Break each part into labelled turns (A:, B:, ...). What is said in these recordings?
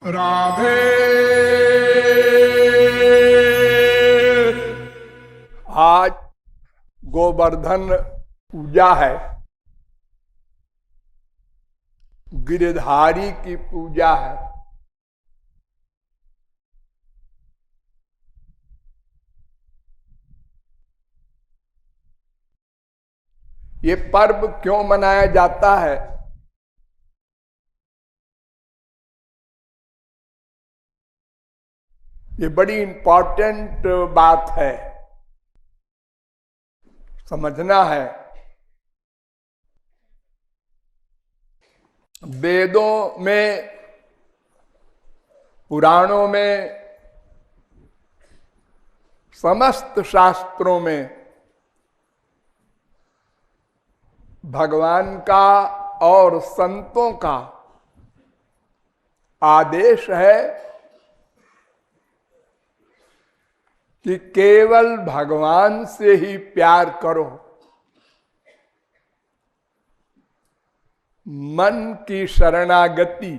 A: राधे। आज गोवर्धन पूजा है, गिरधारी की पूजा है। ये पर्व क्यों मनाया जाता है? ये बड़ी इंपॉर्टेंट बात है, समझना है। वेदों में, पुराणों में, समस्त शास्त्रों में भगवान का और संतों का आदेश है कि केवल भगवान से ही प्यार करो। मन की शरणागति,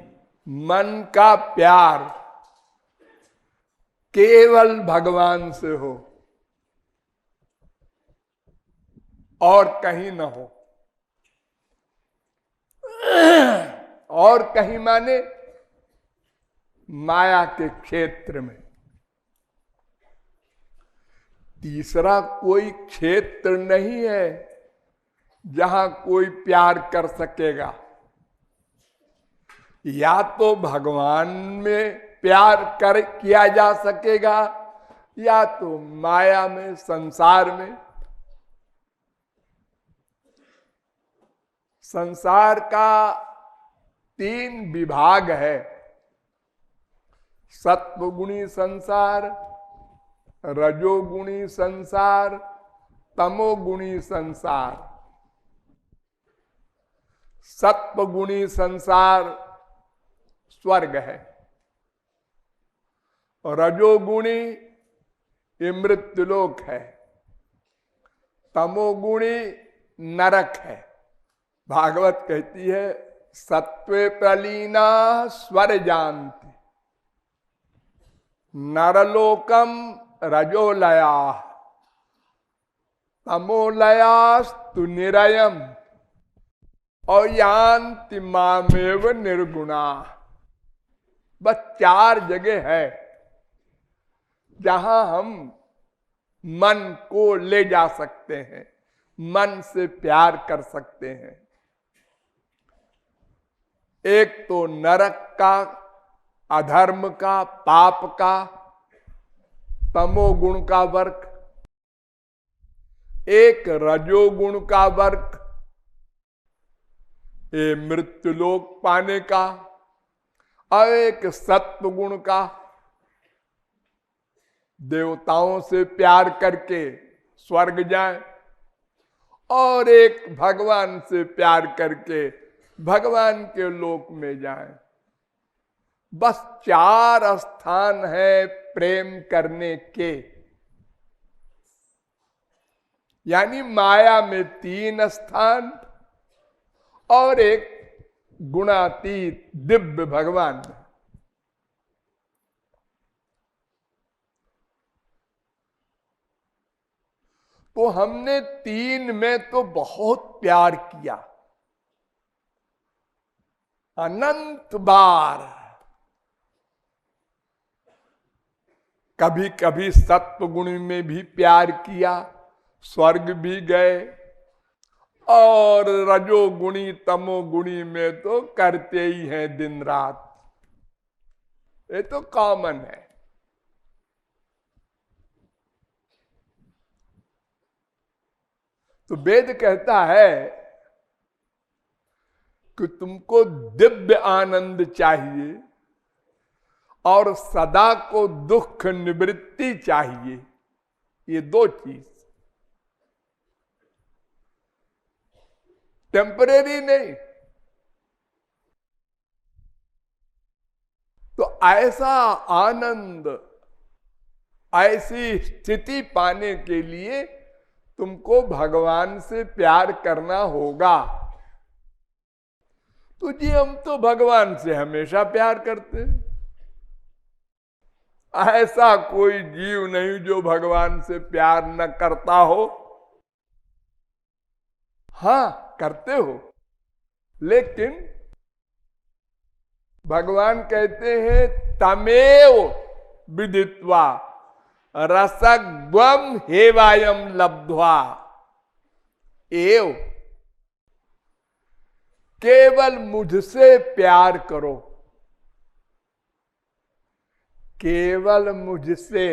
A: मन का प्यार केवल भगवान से हो और कहीं न हो। और कहीं माने माया के क्षेत्र में। तीसरा कोई क्षेत्र नहीं है जहां कोई प्यार कर सकेगा। या तो भगवान में प्यार किया जा सकेगा, या तो माया में, संसार में। संसार का 3 विभाग है: सत्वगुणी संसार, रजोगुणी संसार, तमोगुणी संसार। सत्वगुणी संसार स्वर्ग है, रजोगुणी ये मृत्युलोक है, तमोगुणी नरक है। भागवत कहती है सत्वे प्रलीना स्वर जानती नरलोकम रजोलया तमोलयास्तु निरयम और यान्ति मामेव निर्गुणा। बस 4 जगह है जहां हम मन को ले जा सकते हैं, मन से प्यार कर सकते हैं। एक तो नरक का, अधर्म का, पाप का, तमोगुण का वर्ग। एक रजोगुण का वर्ग, ये मृत्युलोक पाने का। और एक सत्वगुण का, देवताओं से प्यार करके स्वर्ग जाए। और एक भगवान से प्यार करके भगवान के लोक में जाए। बस 4 स्थान है प्रेम करने के। यानी माया में 3 स्थान और एक गुणातीत दिव्य भगवान में। तो हमने 3 में तो बहुत प्यार किया, अनंत बार। कभी कभी सत्वगुण में भी प्यार किया, स्वर्ग भी गए। और रजोगुणी तमोगुणी में तो करते ही हैं दिन रात। ये तो कॉमन है। तो वेद कहता है कि तुमको दिव्य आनंद चाहिए और सदा को दुख निवृत्ति चाहिए। ये 2 चीज, टेम्परेरी नहीं। तो ऐसा आनंद, ऐसी स्थिति पाने के लिए तुमको भगवान से प्यार करना होगा। तो जी हम तो भगवान से हमेशा प्यार करते हैं। ऐसा कोई जीव नहीं जो भगवान से प्यार न करता हो। हाँ, करते हो, लेकिन भगवान कहते हैं तमेव विदित्वा रसग्वम हेवायम लब्ध्वा एव, केवल मुझसे प्यार करो, केवल मुझसे।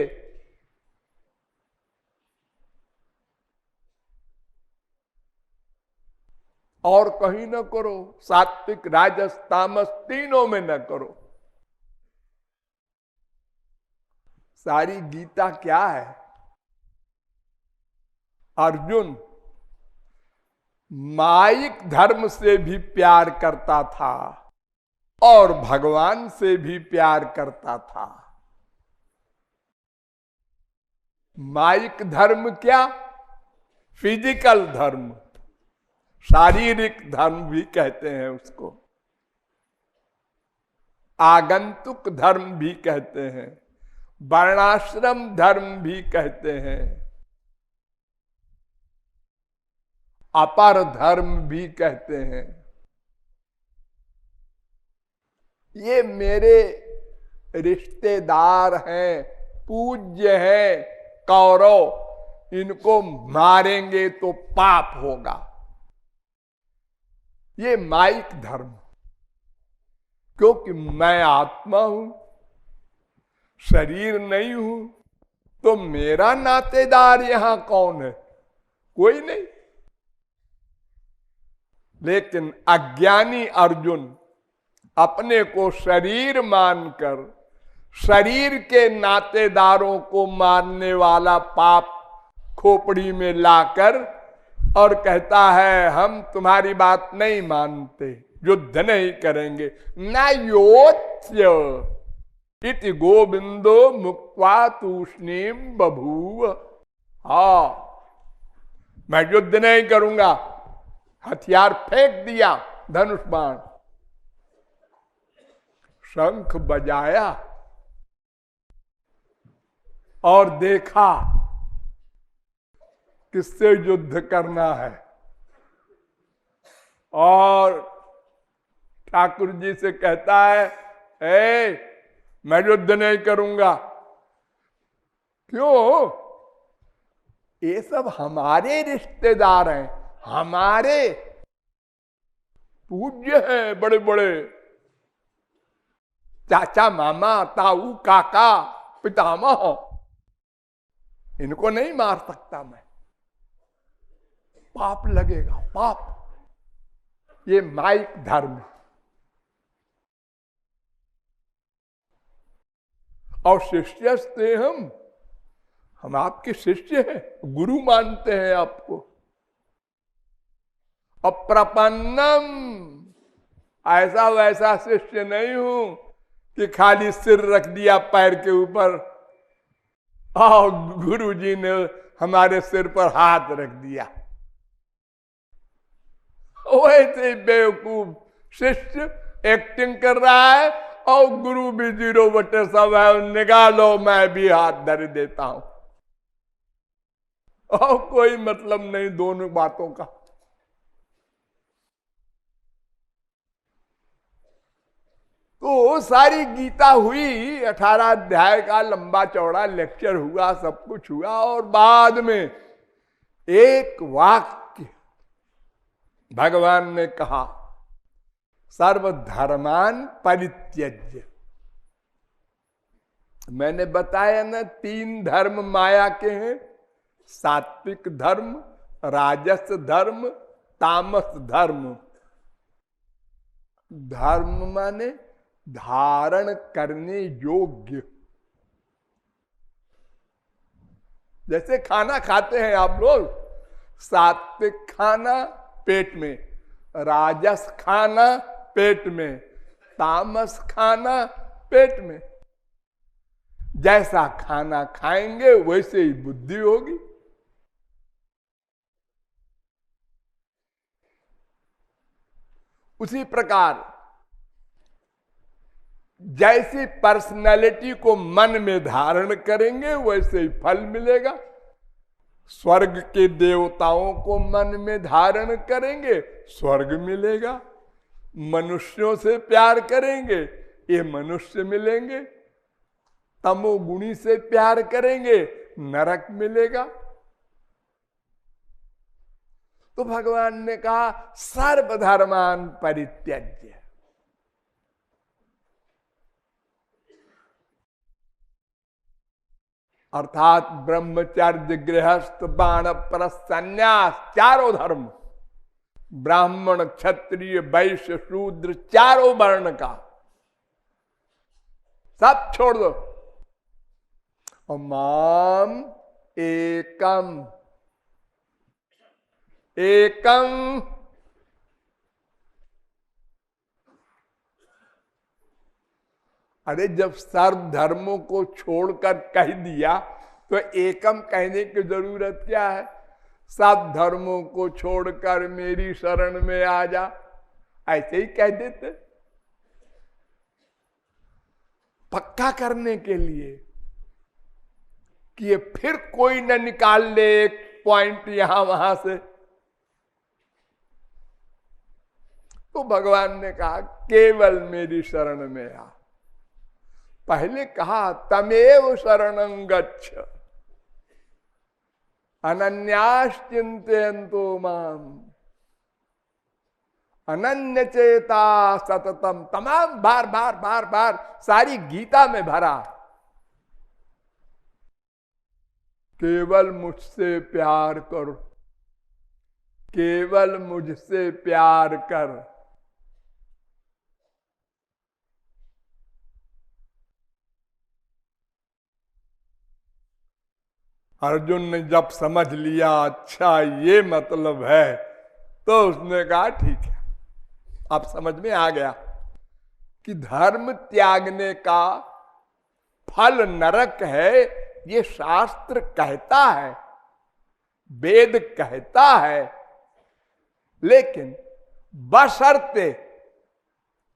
A: और कहीं न करो, सात्विक राजस तामस तीनों में न करो। सारी गीता क्या है? अर्जुन माइक धर्म से भी प्यार करता था और भगवान से भी प्यार करता था। माइक धर्म क्या? फिजिकल धर्म, शारीरिक धर्म भी कहते हैं उसको, आगंतुक धर्म भी कहते हैं, वर्णाश्रम धर्म भी कहते हैं, अपर धर्म भी कहते हैं। ये मेरे रिश्तेदार हैं, पूज्य हैं, कौरव, इनको मारेंगे तो पाप होगा। ये माइक धर्म, क्योंकि मैं आत्मा हूं, शरीर नहीं हूं, तो मेरा नातेदार यहां कौन है? कोई नहीं। लेकिन अज्ञानी अर्जुन अपने को शरीर मानकर शरीर के नातेदारों को मारने वाला पाप खोपड़ी में लाकर और कहता है हम तुम्हारी बात नहीं मानते, युद्ध नहीं करेंगे। न योत्स्य इति गोविंदो मुक्त्वा तूष्णीम बभूव। हाँ, मैं युद्ध नहीं करूंगा, हथियार फेंक दिया, धनुष बाण, शंख बजाया और देखा किससे युद्ध करना है। और ठाकुर जी से कहता है मैं युद्ध नहीं करूंगा। क्यों? ये सब हमारे रिश्तेदार हैं, हमारे पूज्य हैं, बड़े बड़े चाचा मामा ताऊ काका पितामह, इनको नहीं मार सकता मैं, पाप लगेगा, पाप। ये माइक धर्म। और शिष्य से हम आपके शिष्य हैं, गुरु मानते हैं आपको। अप्रपन्नम, ऐसा वैसा शिष्य नहीं हूं कि खाली सिर रख दिया पैर के ऊपर और गुरु जी ने हमारे सिर पर हाथ रख दिया। वैसे बेवकूफ शिष्य एक्टिंग कर रहा है और गुरु भी 0/7 है, निकालो मैं भी हाथ धर देता हूं, और कोई मतलब नहीं दोनों बातों का। तो सारी गीता हुई, 18 अध्याय का लंबा चौड़ा लेक्चर हुआ, सब कुछ हुआ, और बाद में एक वाक्य भगवान ने कहा, सर्वधर्मान परित्यज्य। मैंने बताया ना 3 धर्म माया के हैं, सात्विक धर्म, राजस धर्म, तामस धर्म। धर्म माने धारण करने योग्य। जैसे खाना खाते हैं आप लोग, सात्विक खाना पेट में, राजस खाना पेट में, तामस खाना पेट में। जैसा खाना खाएंगे वैसे ही बुद्धि होगी। उसी प्रकार जैसी पर्सनैलिटी को मन में धारण करेंगे वैसे ही फल मिलेगा। स्वर्ग के देवताओं को मन में धारण करेंगे स्वर्ग मिलेगा। मनुष्यों से प्यार करेंगे ये मनुष्य मिलेंगे। तमोगुणी से प्यार करेंगे नरक मिलेगा। तो भगवान ने कहा सर्वधर्मान परित्यज्य, अर्थात ब्रह्मचर्य, गृहस्थ, वानप्रस्थ, संन्यास, चारों धर्म, ब्राह्मण, क्षत्रिय, वैश्य, शूद्र, चारों वर्ण का सब छोड़ दो। और माम एकम एकम, अरे जब सर्व धर्मों को छोड़कर कह दिया तो एकम कहने की जरूरत क्या है? सब धर्मों को छोड़कर मेरी शरण में आ जा, ऐसे ही कह देते, पक्का करने के लिए कि ये फिर कोई न निकाल ले एक पॉइंट यहां वहां से। तो भगवान ने कहा केवल मेरी शरण में आ। पहले कहा तमेव शरणं गच्छ अनन्यास चिंतयन्तो माम अनन्य चेता सततम, तमाम बार बार बार बार सारी गीता में भरा। केवल मुझसे प्यार करो, केवल मुझसे प्यार कर। अर्जुन ने जब समझ लिया अच्छा ये मतलब है, तो उसने कहा ठीक है, अब समझ में आ गया कि धर्म त्यागने का फल नरक है, ये शास्त्र कहता है, वेद कहता है, लेकिन बशर्ते,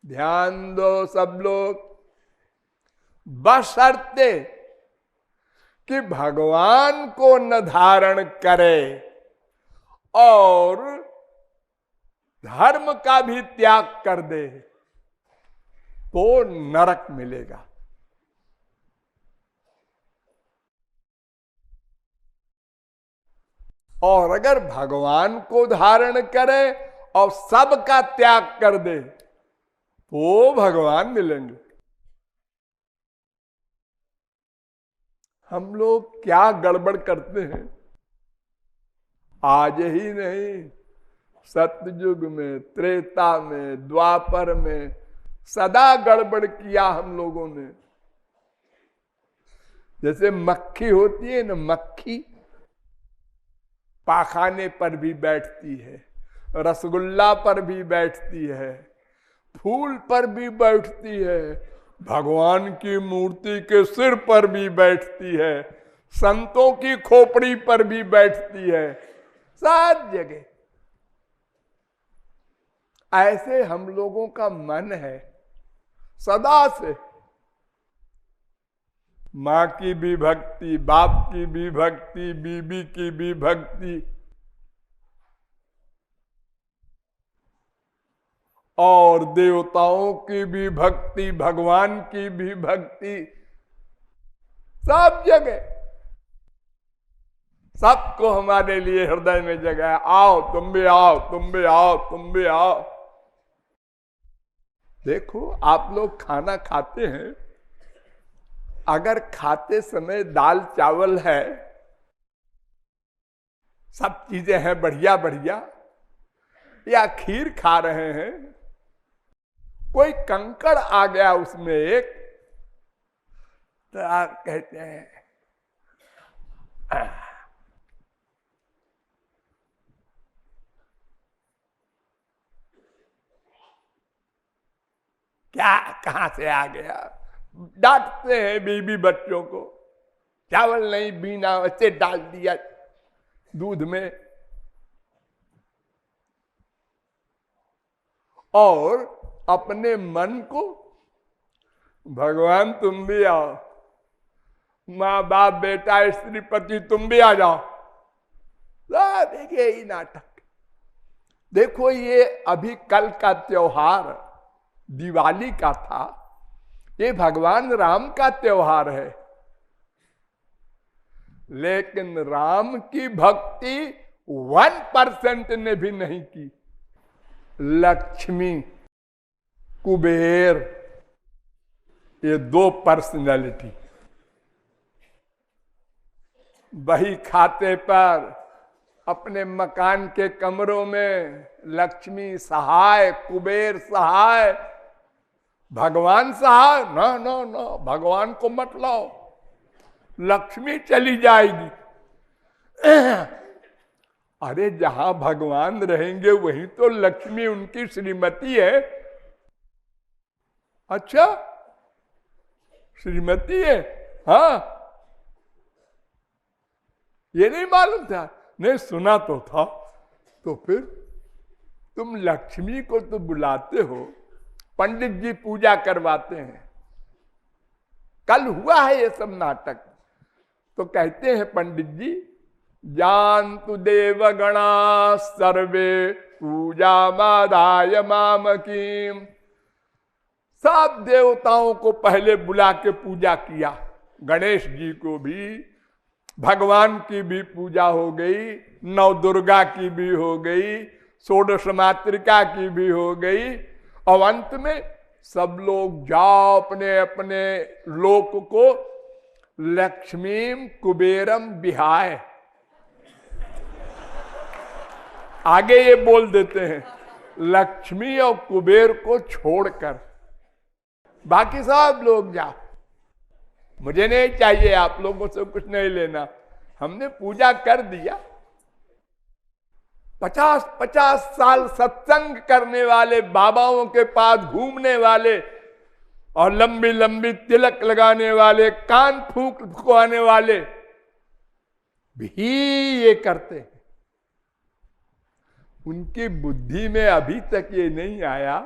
A: ध्यान दो सब लोग, बशर्ते कि भगवान को न धारण करे और धर्म का भी त्याग कर दे तो नरक मिलेगा। और अगर भगवान को धारण करे और सबका त्याग कर दे तो भगवान मिलेंगे। हम लोग क्या गड़बड़ करते हैं, आज ही नहीं, सतयुग में, त्रेता में, द्वापर में सदा गड़बड़ किया हम लोगों ने। जैसे मक्खी होती है ना, मक्खी पाखाने पर भी बैठती है, रसगुल्ला पर भी बैठती है, फूल पर भी बैठती है, भगवान की मूर्ति के सिर पर भी बैठती है, संतों की खोपड़ी पर भी बैठती है, सब जगह। ऐसे हम लोगों का मन है सदा से। मां की भी भक्ति, बाप की भी भक्ति, बीबी की भी भक्ति, और देवताओं की भी भक्ति, भगवान की भी भक्ति, सब जगह सबको हमारे लिए हृदय में जगह है। आओ तुम भी आओ, तुम भी आओ, तुम भी आओ। देखो आप लोग खाना खाते हैं, अगर खाते समय दाल चावल है, सब चीजें हैं बढ़िया बढ़िया, या खीर खा रहे हैं, कोई कंकड़ आ गया उसमें एक, तो आप कहते हैं क्या, कहां से आ गया। डांटते हैं बीबी बच्चों को, चावल नहीं बीना, वैसे डाल दिया दूध में। और अपने मन को भगवान तुम भी आओ, माँ बाप बेटा स्त्री पति तुम भी आ जाओ। देखिए यही नाटक। देखो ये अभी कल का त्योहार दिवाली का था, ये भगवान राम का त्योहार है, लेकिन राम की भक्ति 1% ने भी नहीं की। लक्ष्मी कुबेर ये 2 पर्सनैलिटी बही खाते पर अपने मकान के कमरों में लक्ष्मी सहाय, कुबेर सहाय, भगवान सहाय। ना ना ना, भगवान को मत लाओ, लक्ष्मी चली जाएगी। अरे जहां भगवान रहेंगे वहीं तो लक्ष्मी उनकी श्रीमती है। अच्छा श्रीमती है, हाँ ये नहीं मालूम था? नहीं सुना तो था। तो फिर तुम लक्ष्मी को तो बुलाते हो, पंडित जी पूजा करवाते हैं। कल हुआ है ये सब नाटक। तो कहते हैं पंडित जी, जानतु देवगणा सर्वे पूजा मादाय मामकीम। सब देवताओं को पहले बुला के पूजा किया, गणेश जी को भी, भगवान की भी पूजा हो गई, नव दुर्गा की भी हो गई, षोडश मातृका की भी हो गई, और अंत में सब लोग जाओ अपने अपने लोक को लक्ष्मीम कुबेरम बिहाय। आगे ये बोल देते हैं लक्ष्मी और कुबेर को छोड़कर बाकी सब लोग जाओ, मुझे नहीं चाहिए, आप लोगों से कुछ नहीं लेना, हमने पूजा कर दिया। 50-50 साल सत्संग करने वाले, बाबाओं के पास घूमने वाले और लंबी लंबी तिलक लगाने वाले, कान फूकवाने वाले भी ये करते हैं। उनकी बुद्धि में अभी तक ये नहीं आया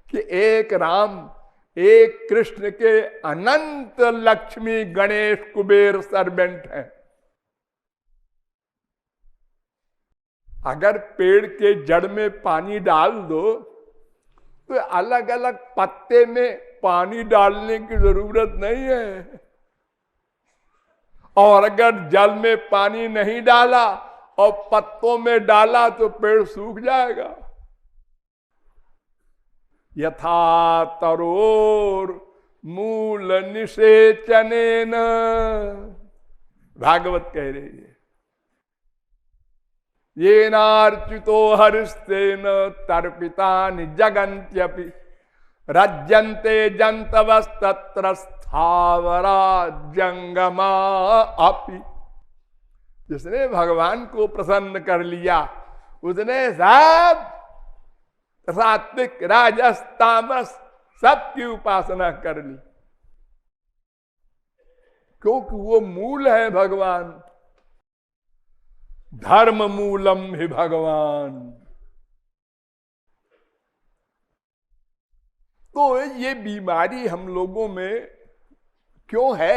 A: कि एक राम, एक कृष्ण के अनंत लक्ष्मी गणेश कुबेर सर्वेंट हैं। अगर पेड़ के जड़ में पानी डाल दो तो अलग अलग पत्ते में पानी डालने की जरूरत नहीं है, और अगर जल में पानी नहीं डाला और पत्तों में डाला तो पेड़ सूख जाएगा। यथा तरोर मूल निषेचनेन, भागवत कह रही है, ये नार्चितो हरिस्तेन तर्पितानि जगन्त्यपि रज्यन्ते जंतवस्तत्र स्थावरा जंगमा अपि। जिसने भगवान को प्रसन्न कर लिया उसने सब सात्विक राजस तामस सबकी उपासना कर ली, क्योंकि वो मूल है भगवान। धर्म मूलम ही भगवान। तो ये बीमारी हम लोगों में क्यों है?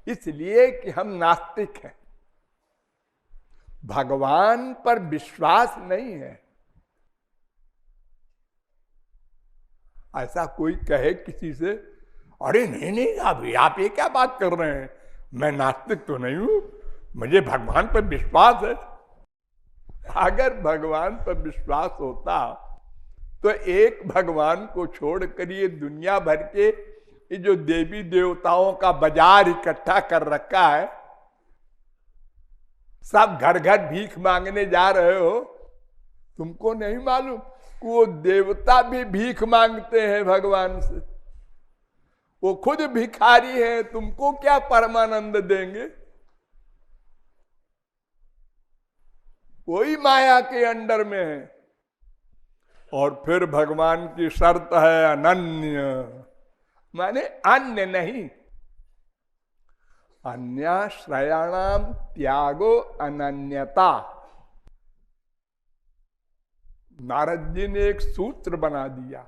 A: इसलिए कि हम नास्तिक हैं, भगवान पर विश्वास नहीं है। ऐसा कोई कहे किसी से, अरे नहीं नहीं अभी आप ये क्या बात कर रहे हैं, मैं नास्तिक तो नहीं हूं, मुझे भगवान पर विश्वास है। अगर भगवान पर विश्वास होता तो एक भगवान को छोड़कर ये दुनिया भर के ये जो देवी देवताओं का बाजार इकट्ठा कर रखा है, सब घर घर भीख मांगने जा रहे हो, तुमको नहीं मालूम वो देवता भी भीख मांगते हैं भगवान से, वो खुद भिखारी है, तुमको क्या परमानंद देंगे? वही माया के अंडर में है। और फिर भगवान की शर्त है अनन्य, माने अन्य नहीं, अन्याश्रयाणाम त्यागो अनन्यता। नारद जी ने एक सूत्र बना दिया,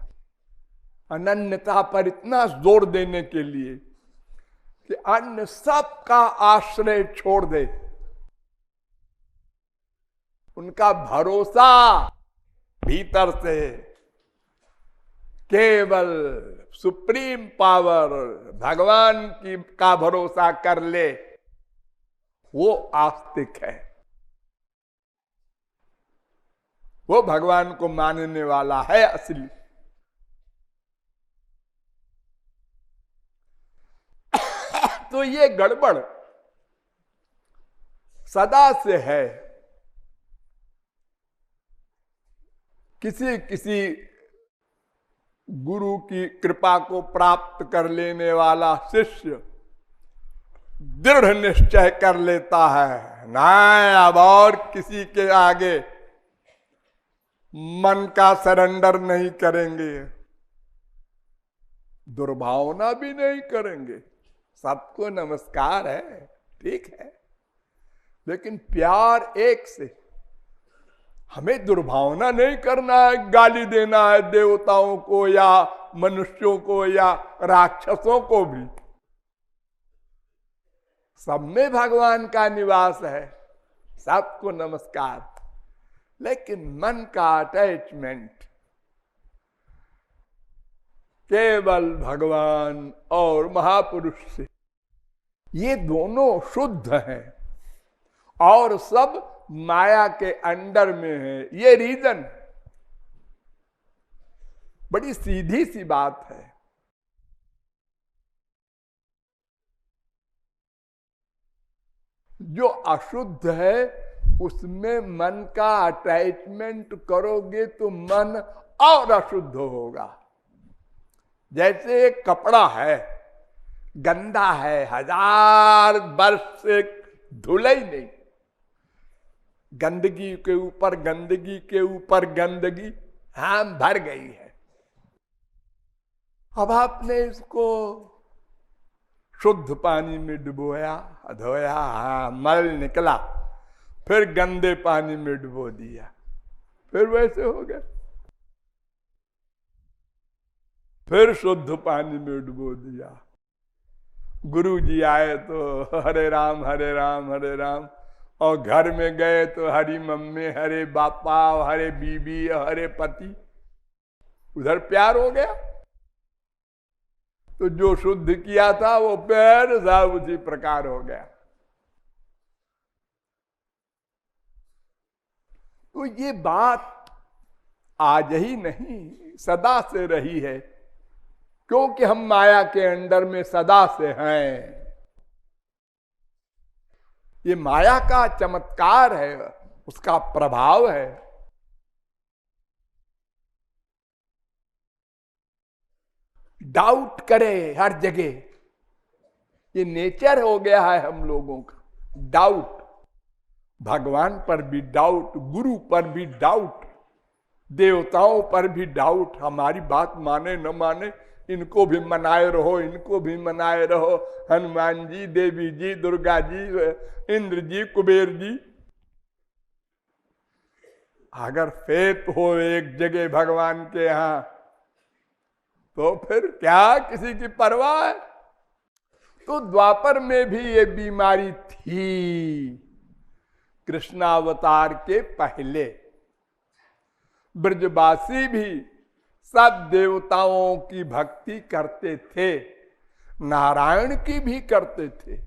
A: अनन्यता पर इतना जोर देने के लिए कि अन्य सबका आश्रय छोड़ दे, उनका भरोसा भीतर से केवल सुप्रीम पावर भगवान की का भरोसा कर ले, वो आस्तिक है, वो भगवान को मानने वाला है असली। तो ये गड़बड़ सदा से है। किसी किसी गुरु की कृपा को प्राप्त कर लेने वाला शिष्य दृढ़ निश्चय कर लेता है, ना अब और किसी के आगे मन का सरेंडर नहीं करेंगे, दुर्भावना भी नहीं करेंगे, सबको नमस्कार है, ठीक है, लेकिन प्यार एक से। हमें दुर्भावना नहीं करना है, गाली देना है देवताओं को या मनुष्यों को या राक्षसों को भी। सब में भगवान का निवास है, सबको नमस्कार, लेकिन मन का अटैचमेंट केवल भगवान और महापुरुष से, ये दोनों शुद्ध हैं और सब माया के अंडर में है। ये रीजन बड़ी सीधी सी बात है। जो अशुद्ध है उसमें मन का अटैचमेंट करोगे तो मन और अशुद्ध होगा। जैसे एक कपड़ा है, गंदा है, 1000 वर्ष से धुला ही नहीं, गंदगी के ऊपर गंदगी के ऊपर गंदगी भर गई है। अब आपने इसको शुद्ध पानी में डुबोया, धोया, मल निकला, फिर गंदे पानी में डुबो दिया, फिर वैसे हो गया, फिर शुद्ध पानी में डुबो दिया। गुरु जी आए तो हरे राम हरे राम हरे राम, और घर में गए तो हरी मम्मी, हरे बापा, हरे बीबी, हरे पति, उधर प्यार हो गया। तो जो शुद्ध किया था वो प्यार सब उसी प्रकार हो गया। तो ये बात आज ही नहीं, सदा से रही है, क्योंकि हम माया के अंडर में सदा से हैं। ये माया का चमत्कार है, उसका प्रभाव है। डाउट करे हर जगह, ये नेचर हो गया है हम लोगों का, डाउट। भगवान पर भी डाउट, गुरु पर भी डाउट, देवताओं पर भी डाउट। हमारी बात माने न माने, इनको भी मनाए रहो, इनको भी मनाए रहो, हनुमान जी, देवी जी, दुर्गा जी, इंद्र जी, कुबेर जी। अगर फेत हो एक जगह भगवान के यहां, तो फिर क्या किसी की परवाह है। तो द्वापर में भी ये बीमारी थी, कृष्णावतार के पहले। ब्रजवासी भी सब देवताओं की भक्ति करते थे, नारायण की भी करते थे,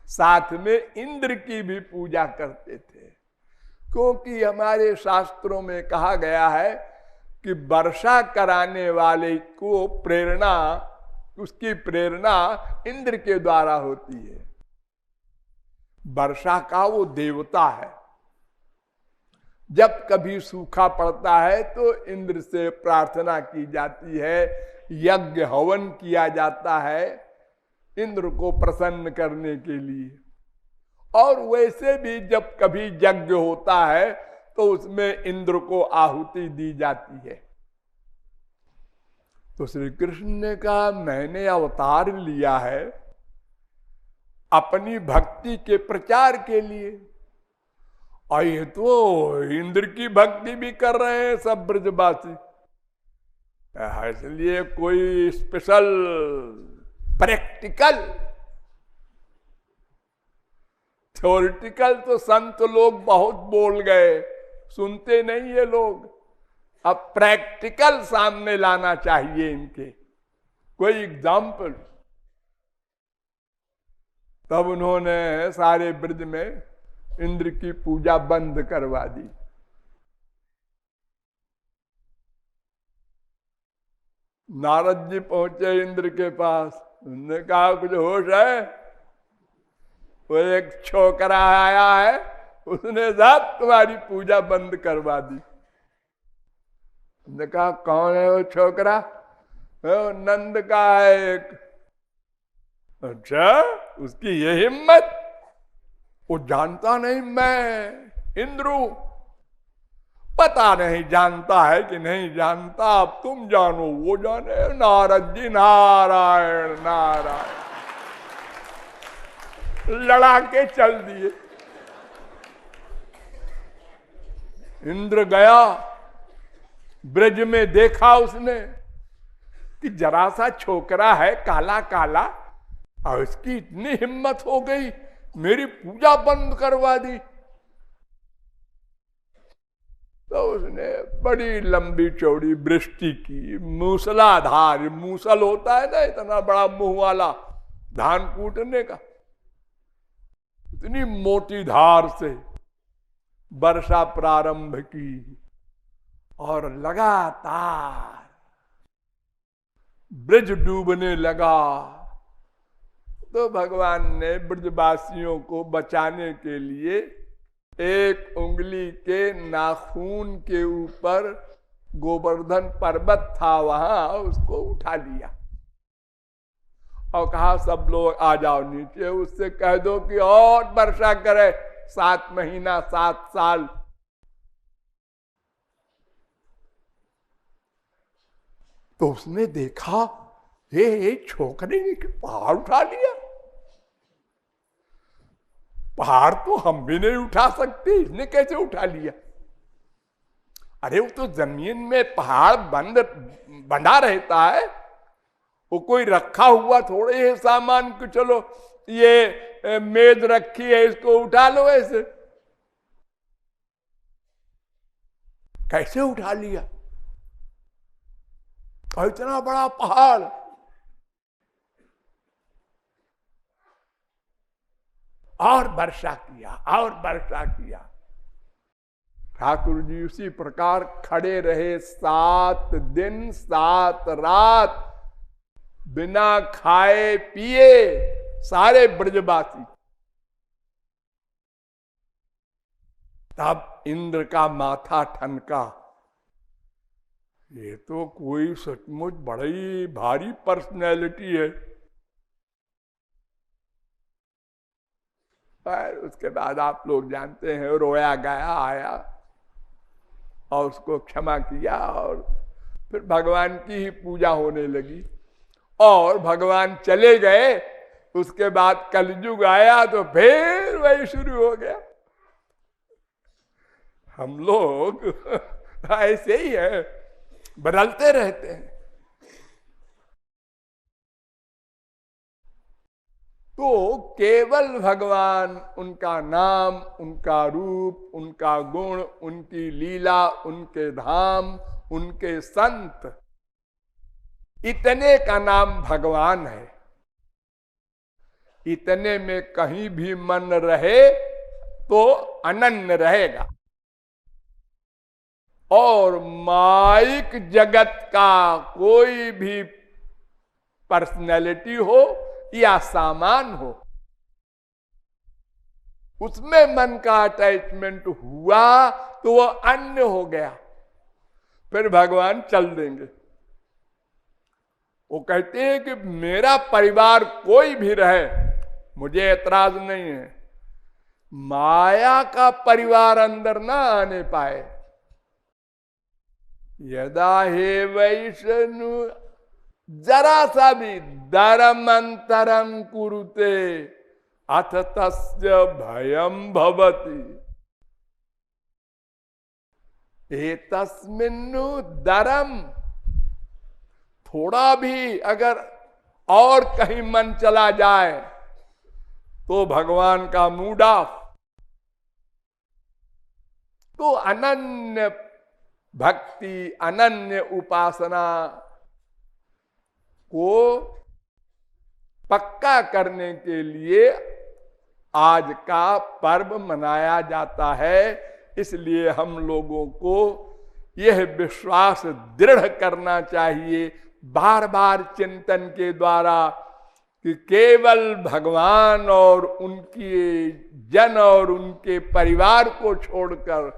A: साथ में इंद्र की भी पूजा करते थे, क्योंकि हमारे शास्त्रों में कहा गया है कि वर्षा कराने वाले को प्रेरणा, उसकी प्रेरणा इंद्र के द्वारा होती है। वर्षा का वो देवता है। जब कभी सूखा पड़ता है तो इंद्र से प्रार्थना की जाती है, यज्ञ हवन किया जाता है इंद्र को प्रसन्न करने के लिए। और वैसे भी जब कभी यज्ञ होता है तो उसमें इंद्र को आहुति दी जाती है। तो श्री कृष्ण ने कहा, मैंने अवतार लिया है अपनी भक्ति के प्रचार के लिए, और ये तो इंद्र की भक्ति भी कर रहे हैं सब ब्रजवासी। इसलिए कोई स्पेशल प्रैक्टिकल थ्योरिटिकल तो संत लोग बहुत बोल गए, सुनते नहीं ये लोग। अब प्रैक्टिकल सामने लाना चाहिए इनके, कोई एग्जाम्पल। तब उन्होंने सारे ब्रज में इंद्र की पूजा बंद करवा दी। नारद जी पहुंचे इंद्र के पास, उन्होंने कहा कुछ होश है? वो एक छोकरा आया है, उसने सब तुम्हारी पूजा बंद करवा दी। उन्होंने कहा कौन है वो छोकरा? वो नंद का है एक। अच्छा, उसकी ये हिम्मत? वो जानता नहीं मैं इंद्र हूं। पता नहीं जानता है कि नहीं जानता, अब तुम जानो वो जाने। नारद जी नारायण नारायण लड़ा के चल दिए। इंद्र गया ब्रज में, देखा उसने कि जरा सा छोकरा है काला काला, और इसकी इतनी हिम्मत हो गई, मेरी पूजा बंद करवा दी। तो उसने बड़ी लंबी चौड़ी वृष्टि की, मूसलाधार, मूसल होता है ना इतना बड़ा मुंह वाला धान कूटने का, इतनी मोटी धार से वर्षा प्रारंभ की और लगातार ब्रज डूबने लगा। तो भगवान ने ब्रजवासियों को बचाने के लिए एक उंगली के नाखून के ऊपर गोवर्धन पर्वत था, वहां उसको उठा लिया और कहा सब लोग आ जाओ नीचे, उससे कह दो कि और वर्षा करे 7 महीना 7 साल। तो उसने देखा ये छोकरे ने पहाड़ उठा लिया। पहाड़ तो हम भी नहीं उठा सकते, इसने कैसे उठा लिया? अरे वो तो जमीन में पहाड़ बंधा रहता है, वो कोई रखा हुआ थोड़े है सामान को चलो ये मेज रखी है इसको उठा लो ऐसे। कैसे उठा लिया? और इतना बड़ा पहाड़। और वर्षा किया और वर्षा किया। ठाकुर जी उसी प्रकार खड़े रहे 7 दिन 7 रात, बिना खाए पिए सारे ब्रजवासी। तब इंद्र का माथा ठनका, ये तो कोई सचमुच बड़ी भारी पर्सनैलिटी है। और उसके बाद आप लोग जानते हैं, रोया गया आया और उसको क्षमा किया, और फिर भगवान की ही पूजा होने लगी। और भगवान चले गए, उसके बाद कलयुग आया तो फिर वही शुरू हो गया। हम लोग ऐसे ही है, बदलते रहते हैं। तो केवल भगवान, उनका नाम, उनका रूप, उनका गुण, उनकी लीला, उनके धाम, उनके संत, इतने का नाम भगवान है। इतने में कहीं भी मन रहे तो अनन्य रहेगा। और माइक जगत का कोई भी पर्सनैलिटी हो या सामान हो, उसमें मन का अटैचमेंट हुआ तो वो अन्य हो गया, फिर भगवान चल देंगे। वो कहते हैं कि मेरा परिवार कोई भी रहे, मुझे ऐतराज नहीं है, माया का परिवार अंदर ना आने पाए। यदा हे वैष्णु जरा सा भी धर्मांतरं कुरुते अथ तस्य भयं भवति। एतस्मिन्नु धर्म थोड़ा भी अगर और कहीं मन चला जाए तो भगवान का मूड ऑफ। तो अनन्य भक्ति, अनन्य उपासना को पक्का करने के लिए आज का पर्व मनाया जाता है। इसलिए हम लोगों को यह विश्वास दृढ़ करना चाहिए बार बार चिंतन के द्वारा कि केवल भगवान और उनके जन और उनके परिवार को छोड़कर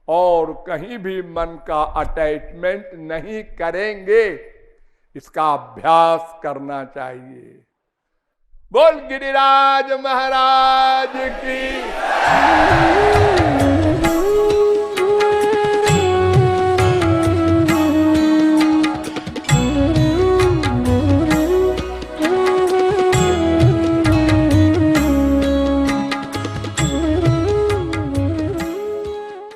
A: और कहीं भी मन का अटैचमेंट नहीं करेंगे। इसका अभ्यास करना चाहिए। बोल गिरिराज महाराज की।